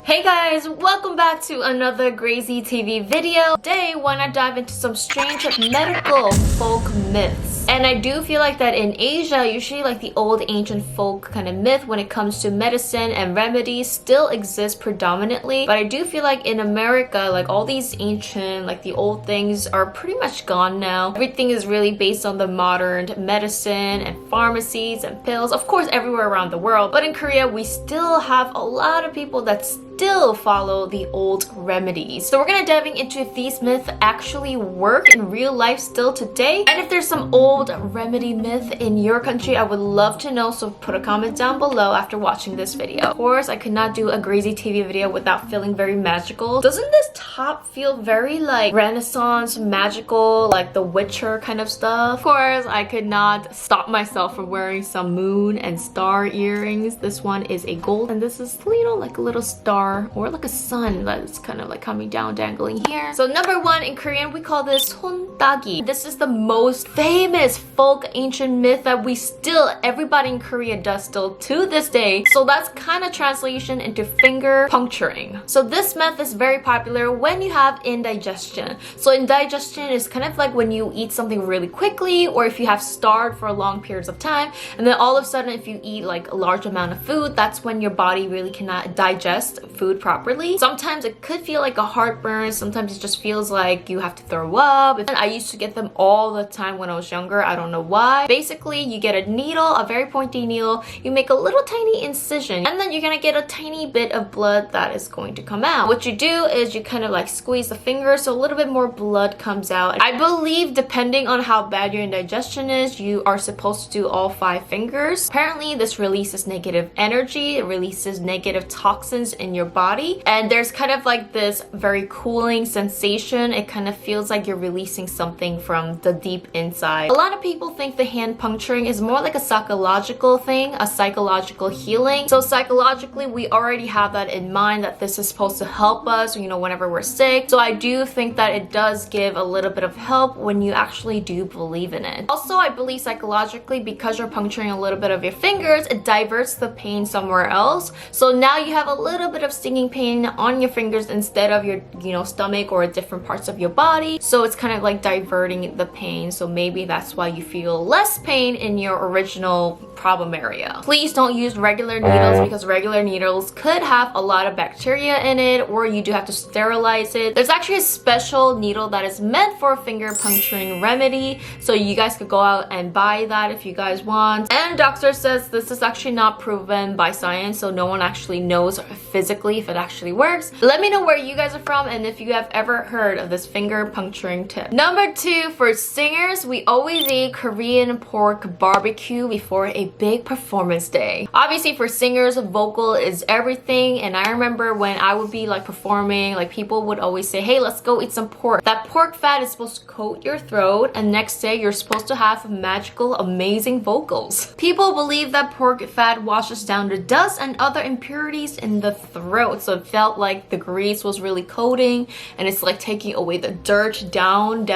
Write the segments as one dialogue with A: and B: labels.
A: Hey guys, welcome back to another Grazy TV video. Today, I want to dive into some strange medical folk myths. And I do feel like that in Asia, usually like the old ancient folk kind of myth when it comes to medicine and remedies still exists predominantly. But I do feel like in America, like all these ancient, like the old things are pretty much gone now. Everything is really based on the modern medicine and pharmacies and pills, of course everywhere around the world. But in Korea, we still have a lot of people that still follow the old remedies. So we're gonna diving into if these myths actually work in real life still today, and if there's some old remedy myth in your country, I would love to know, so put a comment down below after watching this video. Of course, I could not do a Grazy TV video without feeling very magical. Doesn't this top feel very like Renaissance magical, like the Witcher kind of stuff? Of course, I could not stop myself from wearing some moon and star earrings. This one is a gold, and this is, you know, like a little star or like a sun that's kind of like coming down, dangling here. So number one, in Korean we call this 손따기. This is the most famous folk ancient myth that everybody in Korea does still to this day. So that's kind of translation into finger puncturing. So this myth is very popular when you have indigestion. So indigestion is kind of like when you eat something really quickly, or if you have starved for long periods of time, and then all of a sudden if you eat like a large amount of food, that's when your body really cannot digest food properly. Sometimes it could feel like a heartburn, sometimes it just feels like you have to throw up. And I used to get them all the time when I was younger. I don't know why. Basically, you get a needle, a very pointy needle, you make a little tiny incision, and then you're gonna get a tiny bit of blood that is going to come out. What you do is you kind of like squeeze the finger so a little bit more blood comes out. I believe depending on how bad your indigestion is, you are supposed to do all 5 fingers. Apparently, this releases negative energy, it releases negative toxins in your body, and there's kind of like this very cooling sensation. It kind of feels like you're releasing something from the deep inside. A lot of people think the hand puncturing is more like a psychological thing, a psychological healing. So psychologically, we already have that in mind that this is supposed to help us, you know, whenever we're sick. So I do think that it does give a little bit of help when you actually do believe in it. Also, I believe psychologically, because you're puncturing a little bit of your fingers, it diverts the pain somewhere else. So now you have a little bit of stinging pain on your fingers instead of your, you know, stomach or different parts of your body. So it's kind of like diverting the pain. So maybe that's why you feel less pain in your original problem area. Please don't use regular needles, because regular needles could have a lot of bacteria in it, or you do have to sterilize it. There's actually a special needle that is meant for finger puncturing remedy, so you guys could go out and buy that if you guys want. And doctor says this is actually not proven by science, so no one actually knows physically if it actually works. Let me know where you guys are from and if you have ever heard of this finger puncturing tip. Number 2, for singers, we always eat Korean pork barbecue before a big performance day. Obviously for singers, vocal is everything, and I remember when I would be like performing, like people would always say, hey, let's go eat some pork. That pork fat is supposed to coat your throat, and next day you're supposed to have magical, amazing vocals. People believe that pork fat washes down the dust and other impurities in the throat, so it felt like the grease was really coating, and it's like taking away the dirt down,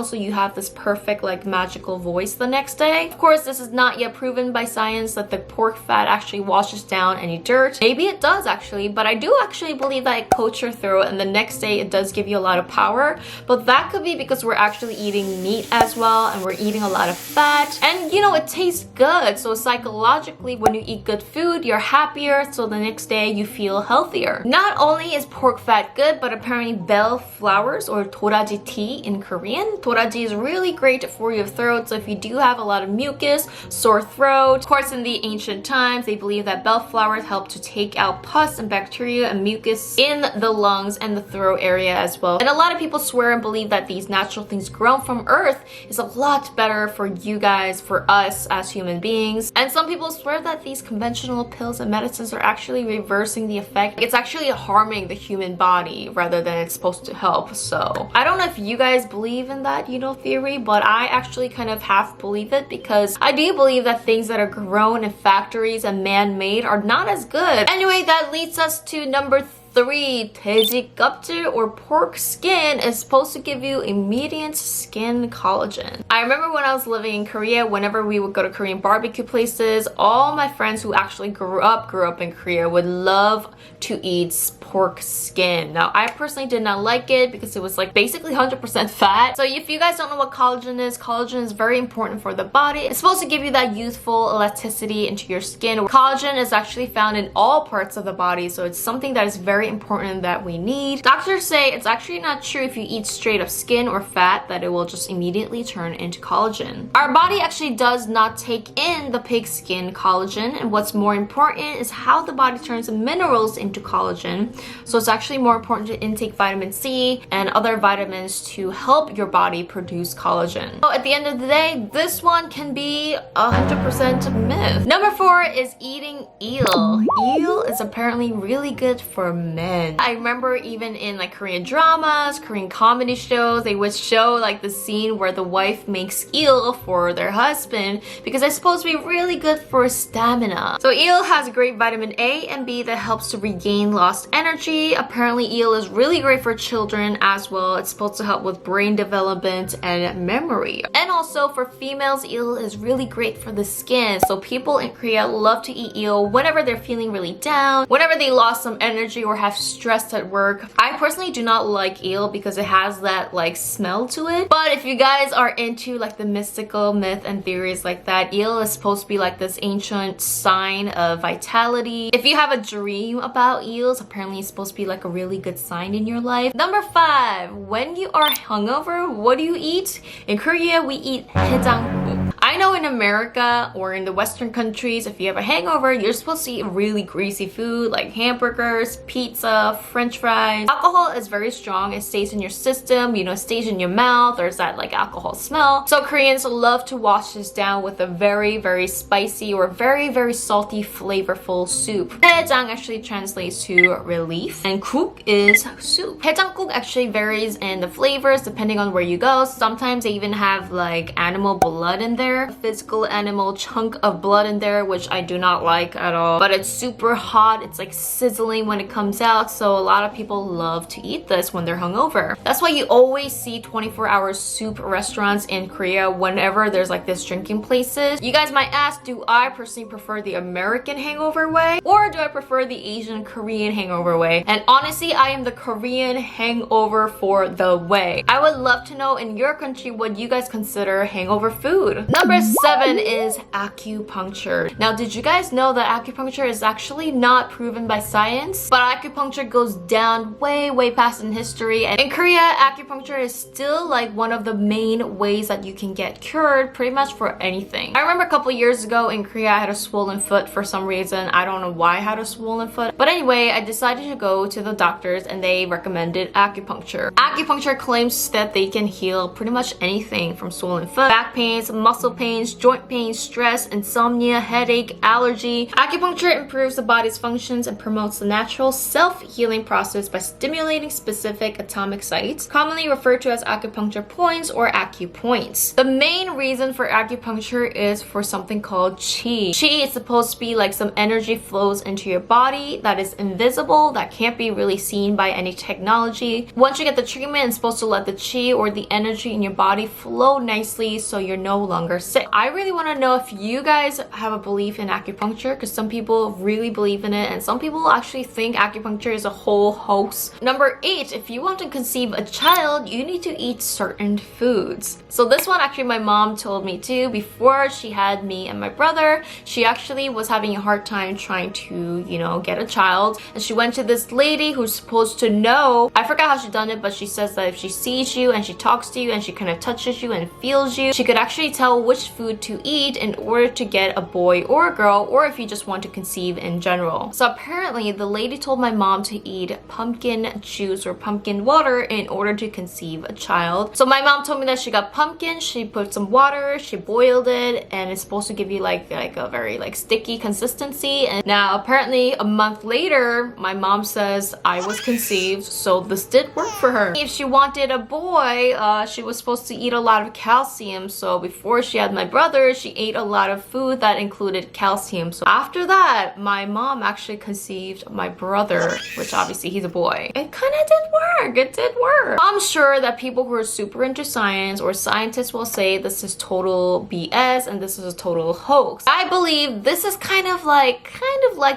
A: so you have this perfect like magical voice the next day. Of course, this is not yet proven by science that the pork fat actually washes down any dirt. Maybe it does actually, but I do actually believe that it coats your throat and the next day it does give you a lot of power. But that could be because we're actually eating meat as well, and we're eating a lot of fat, and you know, it tastes good. So psychologically, when you eat good food, you're happier, so the next day you feel healthier. Not only is pork fat good, but apparently bell flowers, or 도라지 tea in Korean. Doraji is really great for your throat, so if you do have a lot of mucus, sore throat. Of course, in the ancient times, they believe that bellflowers help to take out pus and bacteria and mucus in the lungs and the throat area as well. And a lot of people swear and believe that these natural things grown from earth is a lot better for you guys, for us as human beings. And some people swear that these conventional pills and medicines are actually reversing the effect. It's actually harming the human body rather than it's supposed to help. So I don't know if you guys believe in that, you know, theory, but I actually kind of half believe it, because I do believe that things that are grown in factories and man-made are not as good. Anyway, that leads us to number 3, 돼지 껍질 or pork skin is supposed to give you immediate skin collagen. I remember when I was living in Korea, whenever we would go to Korean barbecue places, all my friends who actually grew up in Korea would love to eat pork skin. Now, I personally did not like it because it was like basically 100% fat. So if you guys don't know what collagen is very important for the body. It's supposed to give you that youthful elasticity into your skin. Collagen is actually found in all parts of the body, so it's something that is very important that we need. Doctors say it's actually not true if you eat straight up skin or fat that it will just immediately turn into collagen. Our body actually does not take in the pig skin collagen, and what's more important is how the body turns minerals into collagen. So it's actually more important to intake vitamin C and other vitamins to help your body produce collagen. So at the end of the day, this one can be 100% myth. Number 4 is eating eel. Eel is apparently really good for men. I remember even in like Korean dramas, Korean comedy shows, they would show like the scene where the wife makes eel for their husband because it's supposed to be really good for stamina. So eel has great vitamin A and B that helps to regain lost energy. Apparently eel is really great for children as well. It's supposed to help with brain development and memory. And also for females, eel is really great for the skin. So people in Korea love to eat eel whenever they're feeling really down, whenever they lost some energy or have stress at work. I personally do not like eel because it has that like smell to it. But if you guys are into like the mystical myth and theories like that, eel is supposed to be like this ancient sign of vitality. If you have a dream about eels, apparently it's supposed to be like a really good sign in your life. Number 5, when you are hungover, what do you eat? In Korea, we eat 해장국. I know in America or in the Western countries, if you have a hangover, you're supposed to eat really greasy food like hamburgers, pizza, french fries. Alcohol is very strong. It stays in your system, you know, it stays in your mouth. There's that like alcohol smell. So Koreans love to wash this down with a very, very spicy or very, very salty, flavorful soup. 해장 actually translates to relief and guk is soup. 해장국 actually varies in the flavors depending on where you go. Sometimes they even have like animal blood in there. A physical animal chunk of blood in there, which I do not like at all. But it's super hot. It's like sizzling when it comes out. So a lot of people love to eat this when they're hungover. That's why you always see 24-hour soup restaurants in Korea whenever there's like this drinking places. You guys might ask, do I personally prefer the American hangover way or do I prefer the Asian Korean hangover way? And honestly, I am the Korean hangover for the way. I would love to know in your country what you guys consider hangover food. Number 7 is acupuncture. Now, did you guys know that acupuncture is actually not proven by science? But acupuncture goes down way, way past in history. And in Korea, acupuncture is still like one of the main ways that you can get cured pretty much for anything. I remember a couple years ago in Korea, I had a swollen foot for some reason. I don't know why I had a swollen foot. But anyway, I decided to go to the doctors and they recommended acupuncture. Acupuncture claims that they can heal pretty much anything from swollen foot, back pains, muscle pains, joint pains, stress, insomnia, headache, allergy. Acupuncture improves the body's functions and promotes the natural self-healing process by stimulating specific atomic sites, commonly referred to as acupuncture points or acupoints. The main reason for acupuncture is for something called qi. Qi is supposed to be like some energy flows into your body that is invisible, that can't be really seen by any technology. Once you get the treatment, it's supposed to let the qi or the energy in your body flow nicely so you're no longer sick. I really want to know if you guys have a belief in acupuncture because some people really believe in it and some people actually think acupuncture is a whole hoax. Number 8, if you want to conceive a child, you need to eat certain foods. So this one actually my mom told me too. Before she had me and my brother, she actually was having a hard time trying to, you know, get a child. And she went to this lady who's supposed to know, I forgot how she done it, but she says that if she sees you and she talks to you and she kind of touches you and feels you, she could actually tell which food to eat in order to get a boy or a girl, or if you just want to conceive in general. So apparently the lady told my mom to eat pumpkin juice or pumpkin water in order to conceive a child. So my mom told me that she got pumpkin, she put some water, she boiled it, and it's supposed to give you like a very like sticky consistency. And now apparently a month later, my mom says I was conceived, so this did work for her. If she wanted a boy, she was supposed to eat a lot of calcium. So before she had had my brother, she ate a lot of food that included calcium. So after that, my mom actually conceived my brother, which obviously he's a boy. It kind of did work. It did work. I'm sure that people who are super into science or scientists will say this is total BS and this is a total hoax. I believe this is kind of like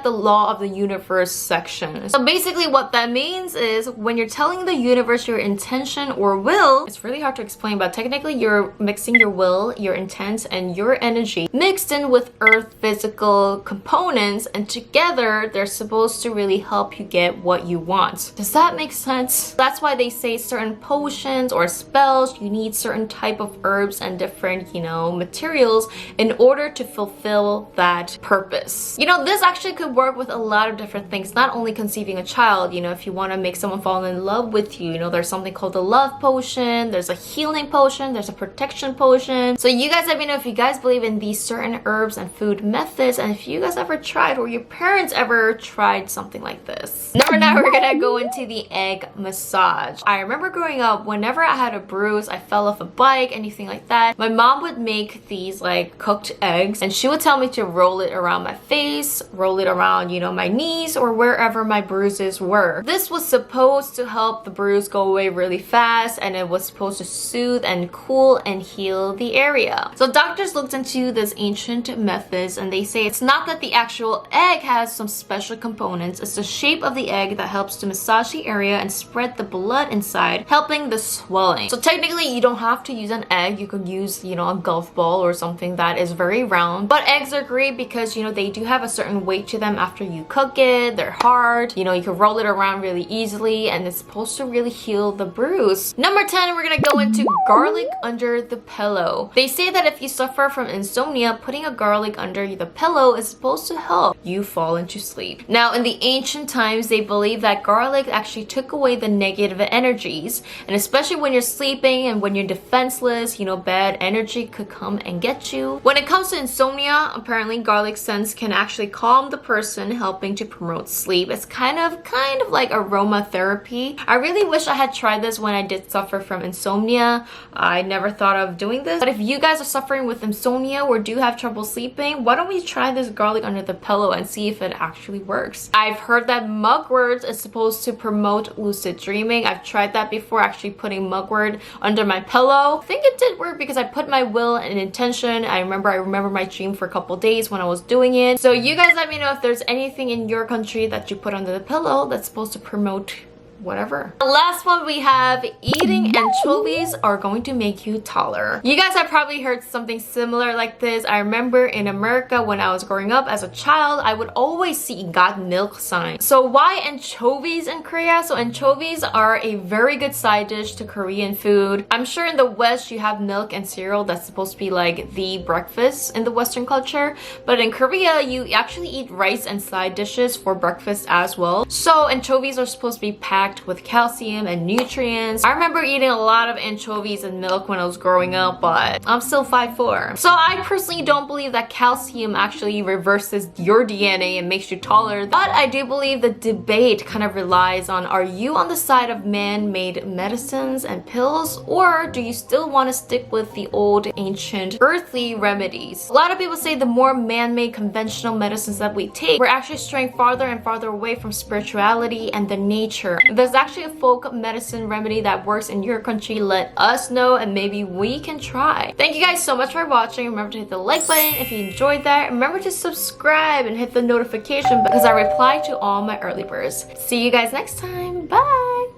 A: the law of the universe section. So basically what that means is when you're telling the universe your intention or will, it's really hard to explain, but technically you're mixing your will, your intent, and your energy mixed in with earth physical components, and together they're supposed to really help you get what you want. Does that make sense? That's why they say certain potions or spells, you need certain type of herbs and different, materials in order to fulfill that purpose. This actually could work with a lot of different things, not only conceiving a child. If you want to make someone fall in love with you, there's something called the love potion, there's a healing potion, there's a protection potion. So you guys let me know if you guys believe in these certain herbs and food methods, and if you guys ever tried or your parents ever tried something like this. Number 9, we're gonna go into the egg massage. I remember growing up, whenever I had a bruise, I fell off a bike, anything like that, my mom would make these like cooked eggs, and she would tell me to roll it around my face, roll it around, my knees, or wherever my bruises were. This was supposed to help the bruise go away really fast, and it was supposed to soothe and cool and heal the area. So doctors looked into this ancient methods, and they say it's not that the actual egg has some special components, it's the shape of the egg that helps to massage the area and spread the blood inside, helping the swelling. So technically you don't have to use an egg, you could use a golf ball or something that is very round, but eggs are great because they do have a certain weight to them after you cook it. They're hard, you can roll it around really easily, and it's supposed to really heal the bruise. Number 10, we're gonna go into garlic under the pillow. They say that if you suffer from insomnia, putting a garlic under the pillow is supposed to help you fall into sleep. Now in the ancient times, they believe that garlic actually took away the negative energies, and especially when you're sleeping and when you're defenseless, bad energy could come and get you. When it comes to insomnia, apparently garlic scents can actually calm the person, helping to promote sleep. It's kind of like aromatherapy. I really wish I had tried this when I did suffer from insomnia. I never thought of doing this, but if you guys are suffering with insomnia or do have trouble sleeping, why don't we try this garlic under the pillow and see if it actually works. I've heard that mugwort is supposed to promote lucid dreaming. I've tried that before, actually putting mugwort under my pillow. I think it did work because I put my will and intention. I remember my dream for a couple days when I was doing it. So you guys let me know if there's anything in your country that you put under the pillow that's supposed to promote whatever. The last one we have, eating anchovies are going to make you taller. You guys have probably heard something similar like this. I remember in America when I was growing up as a child, I would always see got milk signs. So why anchovies in Korea? So anchovies are a very good side dish to Korean food. I'm sure in the West you have milk and cereal that's supposed to be like the breakfast in the Western culture, but in Korea you actually eat rice and side dishes for breakfast as well. So anchovies are supposed to be packed with calcium and nutrients. I remember eating a lot of anchovies and milk when I was growing up, but I'm still 5'4". So I personally don't believe that calcium actually reverses your DNA and makes you taller, but I do believe the debate kind of relies on, are you on the side of man-made medicines and pills, or do you still want to stick with the old ancient earthly remedies? A lot of people say the more man-made conventional medicines that we take, we're actually straying farther and farther away from spirituality and the nature. There's actually a folk medicine remedy that works in your country, let us know and maybe we can try. Thank you guys so much for watching. Remember to hit the like button if you enjoyed that. Remember to subscribe and hit the notification because I reply to all my early birds. See you guys next time. Bye!